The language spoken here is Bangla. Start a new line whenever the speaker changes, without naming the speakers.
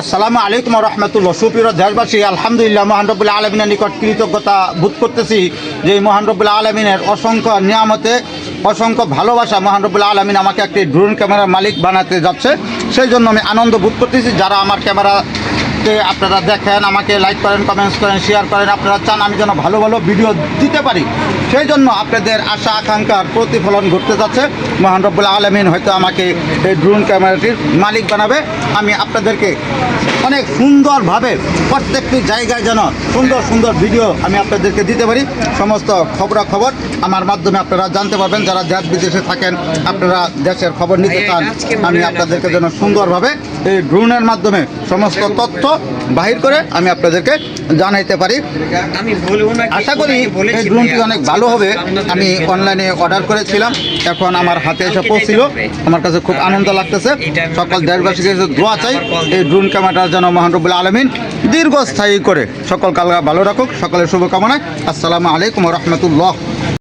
আসসালামু আলাইকুম রহমতুল্লাহ। সুপ্রিয় দেশবাসী, আলহামদুলিল্লাহ মহান রব্বুল আলমিনের নিকট কৃতজ্ঞতা বোধ করতেছি যে মহান রব্বুল আলমিনের অসংখ্য নিয়ামতে অসংখ্য ভালোবাসা মহান রব্বুল আলমিন আমাকে একটি ড্রোন ক্যামেরার মালিক বানাতে যাচ্ছে। সেই জন্য আমি আনন্দ বোধ করতেছি। যারা আমার ক্যামেরাতে আপনারা দেখেন, আমাকে লাইক করেন, কমেন্টস করেন, শেয়ার করেন, আপনারা চান আমি যেন ভালো ভালো ভিডিও দিতে পারি, সেই জন্য আপনাদের আশা আকাঙ্ক্ষার প্রতিফলন ঘটতে যাচ্ছে। মহান রব্বুল আলমিন হয়তো আমাকে এই ড্রোন ক্যামেরাটির মালিক বানাবে। আমি আপনাদেরকে অনেক সুন্দরভাবে প্রত্যেকটি জায়গায় যেন সুন্দর সুন্দর ভিডিও আমি আপনাদেরকে দিতে পারি। সমস্ত খবরাখবর আমার মাধ্যমে আপনারা জানতে পারবেন। যারা দেশ বিদেশে থাকেন, আপনারা দেশের খবর নিতে চান, আমি আপনাদেরকে যেন সুন্দরভাবে এই ড্রোনের মাধ্যমে সমস্ত তথ্য বাহির করে আমি আপনাদেরকে জানাইতে পারি। আশা করি এই ড্রোনটি অনেক ভালো হবে। আমি অনলাইনে অর্ডার করেছিলাম, এখন আমার হাতে এসে পৌঁছিল। আমার কাছে খুব আনন্দ লাগতেছে। সকল দেশবাসীকে দোয়া চাই এই ড্রোন ক্যামেরাটা যেন মহান রব্বুল আলমিন দীর্ঘস্থায়ী করে সকল কাল ভালো রাখুক। সকলের শুভকামনায়। আসসালামু আলাইকুম রহমতুল্লাহ।